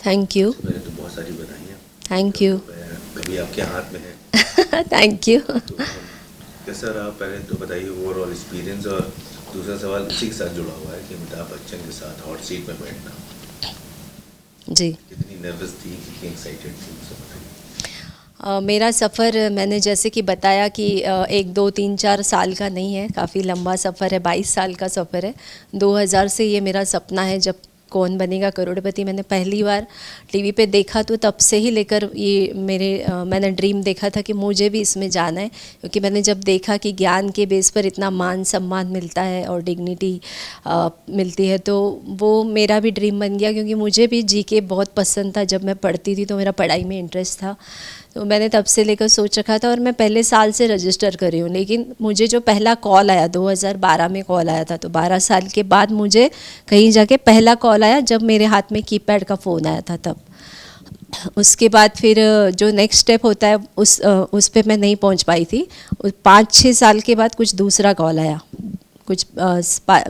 Thank you. सबसे पहले तो बहुत सारी बधाइयाँ। Thank you. कभी आपके हाथ में है। Thank you. तो कैसा रहा, पहले तो बताइए ओवरऑल एक्सपीरियंस, और दूसरा सवाल इसी के साथ जुड़ा हुआ है कि अमिताभ बच्चन के साथ हॉट सीट में बैठना जी। कितनी नर्वस थी, कितनी एक्साइटेड थी, मुझे बताइए। मेरा सफ़र मैंने जैसे कि बताया कि 1 2 3 4 साल का नहीं है, काफ़ी लंबा सफ़र है, 22 साल का सफ़र है। 2000 से ये मेरा सपना है, जब कौन बनेगा करोड़पति मैंने पहली बार टीवी पे देखा, तो तब से ही लेकर ये मैंने ड्रीम देखा था कि मुझे भी इसमें जाना है, क्योंकि मैंने जब देखा कि ज्ञान के बेस पर इतना मान सम्मान मिलता है और डिग्निटी मिलती है, तो वो मेरा भी ड्रीम बन गया। क्योंकि मुझे भी जीके बहुत पसंद था, जब मैं पढ़ती थी तो मेरा पढ़ाई में इंटरेस्ट था, तो मैंने तब से लेकर सोच रखा था और मैं पहले साल से रजिस्टर करी हूँ। लेकिन मुझे जो पहला कॉल आया 2012 में कॉल आया था, तो 12 साल के बाद मुझे कहीं जाके पहला कॉल आया, जब मेरे हाथ में कीपैड का फ़ोन आया था तब। उसके बाद फिर जो नेक्स्ट स्टेप होता है उस पे मैं नहीं पहुंच पाई थी। 5 6 साल के बाद कुछ दूसरा कॉल आया, कुछ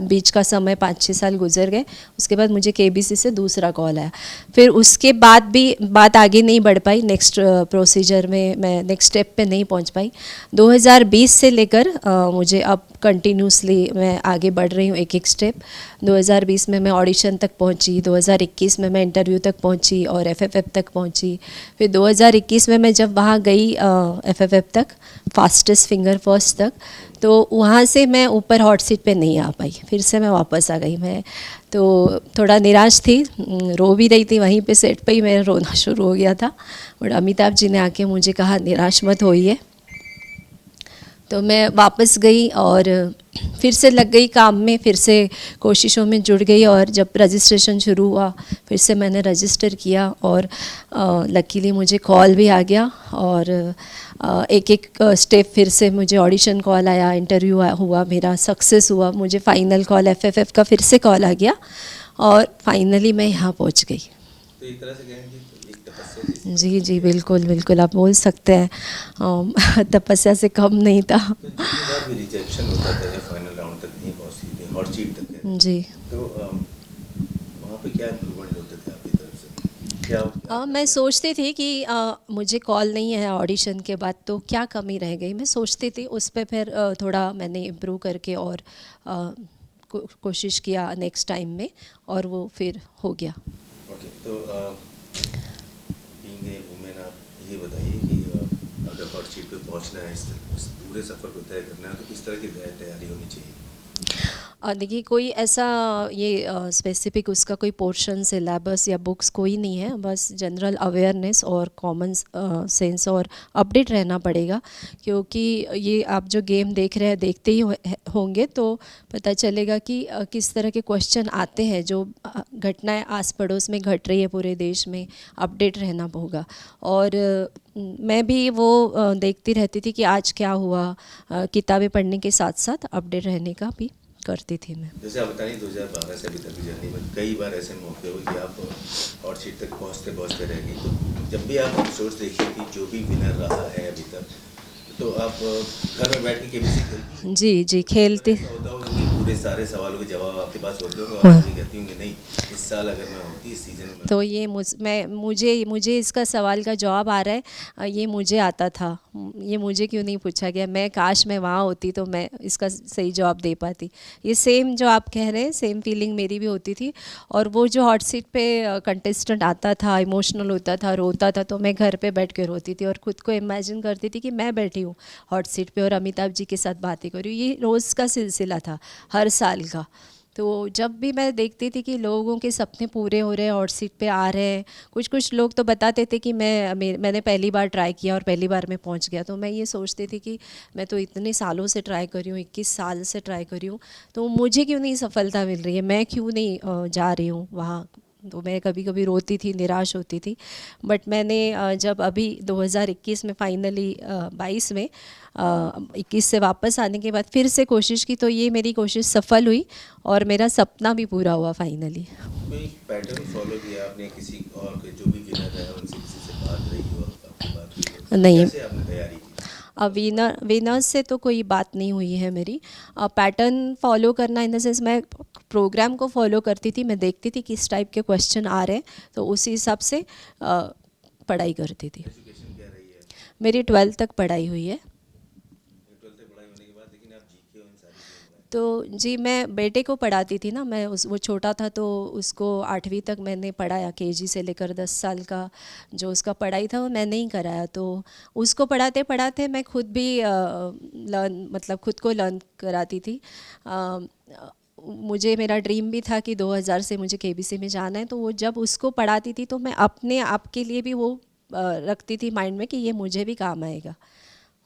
बीच का समय 5 6 साल गुजर गए। उसके बाद मुझे केबीसी से दूसरा कॉल आया। फिर उसके बाद भी बात आगे नहीं बढ़ पाई, नेक्स्ट प्रोसीजर में मैं नेक्स्ट स्टेप पे नहीं पहुंच पाई। 2020 से लेकर मुझे अब कंटिन्यूसली मैं आगे बढ़ रही हूँ, एक एक स्टेप। 2020 में मैं ऑडिशन तक पहुंची, 2021 में मैं इंटरव्यू तक पहुंची और एफएफएफ तक पहुंची। फिर 2021 में मैं जब वहाँ गई एफएफएफ तक, फास्टेस्ट फिंगर फर्स्ट तक, तो वहाँ से मैं ऊपर हॉट सीट पे नहीं आ पाई, फिर से मैं वापस आ गई। मैं तो थोड़ा निराश थी, रो भी रही थी, वहीं पे सेट पे ही मेरा रोना शुरू हो गया था। बट अमिताभ जी ने आके मुझे कहा निराश मत होइए, तो मैं वापस गई और फिर से लग गई काम में, फिर से कोशिशों में जुड़ गई। और जब रजिस्ट्रेशन शुरू हुआ, फिर से मैंने रजिस्टर किया और लकीली मुझे कॉल भी आ गया। और एक एक स्टेप फिर से मुझे ऑडिशन कॉल आया, इंटरव्यू हुआ, मेरा सक्सेस हुआ, मुझे फाइनल कॉल एफएफएफ का फिर से कॉल आ गया और फाइनली मैं यहाँ पहुँच गई। तो एक तरह से कहें कि एक तपस्या जैसी जी जी, बिल्कुल बिल्कुल, आप बोल सकते हैं, तपस्या से कम नहीं था। तो जितनी बार भी रिजेक्शन होता था, जब फाइनल राउंड तक नहीं पहुंची थी, हॉट सीट तक है, जी। तो वहाँ पे क्या इम्प्रूवमेंट होते थे आपकी तरफ से, क्या मैं सोचती थी कि मुझे कॉल नहीं है ऑडिशन के बाद, तो क्या कमी रह गई, मैं सोचती थी। उस पर फिर थोड़ा मैंने इम्प्रूव करके और कोशिश किया नेक्स्ट टाइम में, और वो फिर हो गया। ओके। तो बीइंग ए वुमेन, आप ये बताइए कि अगर हॉट सीट पे पहुंचना है, इस पूरे सफ़र को तय करना है, तो किस तरह की तैयारी होनी चाहिए। देखिए, कोई ऐसा ये स्पेसिफिक उसका कोई पोर्शन सिलेबस या बुक्स कोई नहीं है, बस जनरल अवेयरनेस और कॉमन सेंस और अपडेट रहना पड़ेगा। क्योंकि ये आप जो गेम देख रहे हैं, देखते ही होंगे, तो पता चलेगा कि किस तरह के क्वेश्चन आते हैं, जो घटनाएं आस पड़ोस में घट रही है पूरे देश में, अपडेट रहना होगा। और मैं भी वो देखती रहती थी कि आज क्या हुआ, किताबें पढ़ने के साथ साथ अपडेट रहने का भी करती थी मैं। जैसे आप बताइए 2012 से अभी तक की जर्नी में कई बार ऐसे मौके हुए कि आप हॉट सीट तक पहुंचते पहुंचते रह गई, तो जब भी आप एपिसोड्स देखिए कि जो भी विनर रहा है अभी तक, तो आप घर में बैठ के केबीसी खेलती हैं। जी जी, खेलती। ऐसा होता होगा कि पूरे सारे सवालों के जवाब आपके पास होते होंगे और हाँ। आप भी कहती होंगी नहीं, इस साल अगर मैं होती, इस सीजन में। तो ये मुझे इसका सवाल का जवाब आ रहा है, ये मुझे आता था, ये मुझे क्यों नहीं पूछा गया, मैं काश मैं वहाँ होती तो मैं इसका सही जवाब दे पाती। ये सेम जो आप कह रहे हैं, सेम फीलिंग मेरी भी होती थी। और वो जो हॉट सीट पे कंटेस्टेंट आता था, इमोशनल होता था, रोता था, तो मैं घर पे बैठ के रोती थी और ख़ुद को इमेजिन करती थी कि मैं बैठी हूँ हॉट सीट पे और अमिताभ जी के साथ बातें कर रही हूँ। ये रोज़ का सिलसिला था, हर साल का। तो जब भी मैं देखती थी कि लोगों के सपने पूरे हो रहे हैं, हॉट सीट पे आ रहे हैं, कुछ कुछ लोग तो बताते थे कि मैंने पहली बार ट्राई किया और पहली बार में पहुंच गया, तो मैं ये सोचती थी कि मैं तो इतने सालों से ट्राई कर रही हूँ, 21 साल से ट्राई कर रही हूँ, तो मुझे क्यों नहीं सफलता मिल रही है, मैं क्यों नहीं जा रही हूँ वहाँ। तो मैं कभी कभी रोती थी, निराश होती थी। बट मैंने जब अभी 2021 में फाइनली 22 में 21 से वापस आने के बाद फिर से कोशिश की, तो ये मेरी कोशिश सफल हुई और मेरा सपना भी पूरा हुआ फाइनली। कोई पैटर्न फॉलो किया आपने, किसी और के जो भी विनर है उनसे किसी से बात रही हो, आपकी बात हुई हो, नहीं, कैसे आपने तैयारी की। विनर्स से तो कोई बात नहीं हुई है मेरी। पैटर्न फॉलो करना इन द सेंस, मैं प्रोग्राम को फॉलो करती थी, मैं देखती थी किस टाइप के क्वेश्चन आ रहे हैं, तो उसी हिसाब से पढ़ाई करती थी। एजुकेशन क्या रही है? मेरी 12th तक पढ़ाई हुई है। 12th तक पढ़ाई होने के बाद लेकिन आप जीके हो इन सारी चीज़ों में। तो जी मैं बेटे को पढ़ाती थी ना, मैं वो छोटा था तो उसको 8वीं तक मैंने पढ़ाया, केजी से लेकर 10 साल का जो उसका पढ़ाई था वो मैंने ही कराया। तो उसको पढ़ाते पढ़ाते मैं खुद भी लर्न मतलब खुद को लर्न कराती थी। मुझे मेरा ड्रीम भी था कि 2000 से मुझे केबीसी में जाना है, तो वो जब उसको पढ़ाती थी तो मैं अपने आप के लिए भी वो रखती थी माइंड में कि ये मुझे भी काम आएगा,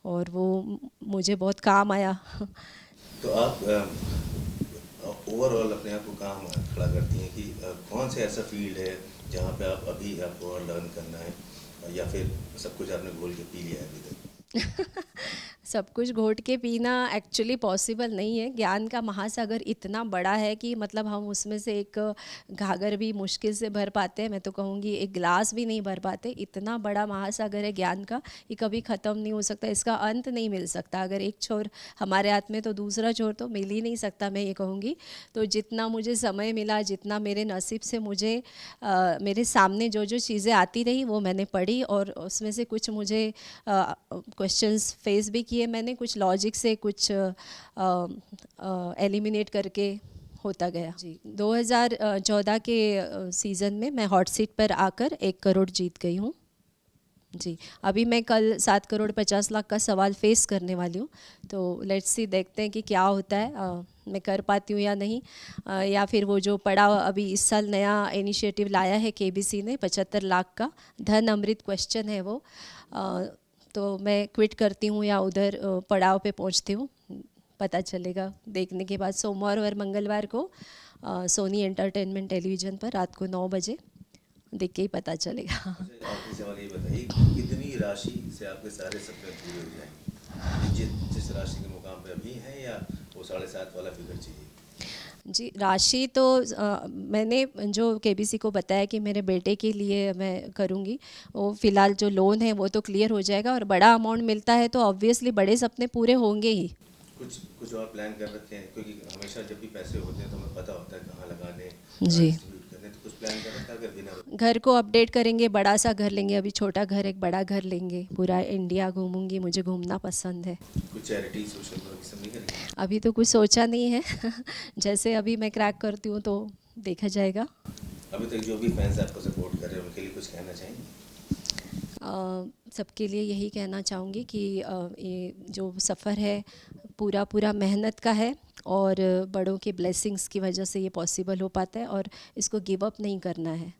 और वो मुझे बहुत काम आया। तो आप ओवरऑल अपने आप को कहाँ खड़ा करती हैं कि कौन से ऐसा फील्ड है जहाँ पे आप अभी आपको और लर्न करना है, या फिर सब कुछ आपने घोल के पी लिया है अभी तक? सब कुछ घोट के पीना एक्चुअली पॉसिबल नहीं है। ज्ञान का महासागर इतना बड़ा है कि मतलब हम उसमें से एक घाघर भी मुश्किल से भर पाते हैं, मैं तो कहूँगी एक गिलास भी नहीं भर पाते। इतना बड़ा महासागर है ज्ञान का, ये कभी ख़त्म नहीं हो सकता, इसका अंत नहीं मिल सकता। अगर एक छोर हमारे हाथ में तो दूसरा छोर तो मिल ही नहीं सकता, मैं ये कहूँगी। तो जितना मुझे समय मिला, जितना मेरे नसीब से मुझे मेरे सामने जो जो चीज़ें आती रही वो मैंने पढ़ी, और उसमें से कुछ मुझे क्वेश्चंस फेस भी किए मैंने, कुछ लॉजिक से, कुछ एलिमिनेट करके होता गया। जी 2014 के सीज़न में मैं हॉट सीट पर आकर 1 करोड़ जीत गई हूँ। जी अभी मैं कल 7 करोड़ 50 लाख का सवाल फेस करने वाली हूँ, तो लेट्स सी, देखते हैं कि क्या होता है, मैं कर पाती हूँ या नहीं, या फिर वो जो पड़ा अभी इस साल नया इनिशिएटिव लाया है केबीसी ने 75 लाख का धन अमृत क्वेश्चन है वो, तो मैं क्विट करती हूँ या उधर पड़ाव पे पहुँचती हूँ, पता चलेगा देखने के बाद। सोमवार और मंगलवार को सोनी एंटरटेनमेंट टेलीविज़न पर रात को 9 बजे देख के ही पता चलेगा। आखिरी सवाल ये बताइए, कितनी राशि से आपके सारे सपने पूरे हो जाएंगे? जिस राशि के मुकाम पे अभी हैं, या वो 7.5 वाला फिगर चाहिए? जी राशि तो मैंने जो केबीसी को बताया कि मेरे बेटे के लिए मैं करूँगी, वो फ़िलहाल जो लोन है वो तो क्लियर हो जाएगा, और बड़ा अमाउंट मिलता है तो ऑब्वियसली बड़े सपने पूरे होंगे ही। कुछ और प्लान कर रखे हैं? क्योंकि हमेशा जब भी पैसे होते हैं तो हमें पता होता है कहाँ लगाने, जी डिस्ट्रीब्यूट करने, तो कुछ प्लान कर रखा है अगर बिना? घर को अपडेट करेंगे, बड़ा सा घर लेंगे, अभी छोटा घर, एक बड़ा घर लेंगे, पूरा इंडिया घूमूंगी, मुझे घूमना पसंद है। कुछ चैरिटी सोशल वर्क सब नहीं करेंगे? अभी तो कुछ सोचा नहीं है जैसे अभी मैं क्रैक करती हूँ तो देखा जाएगा। अभी तक जो भी फैंस आपको सपोर्ट कर रहे हैं उनके लिए कुछ कहना चाहेंगे? सबके लिए यही कहना चाहूँगी कि ये जो सफ़र है पूरा पूरा मेहनत का है, और बड़ों के ब्लेसिंग्स की वजह से ये पॉसिबल हो पाता है, और इसको गिव अप नहीं करना है।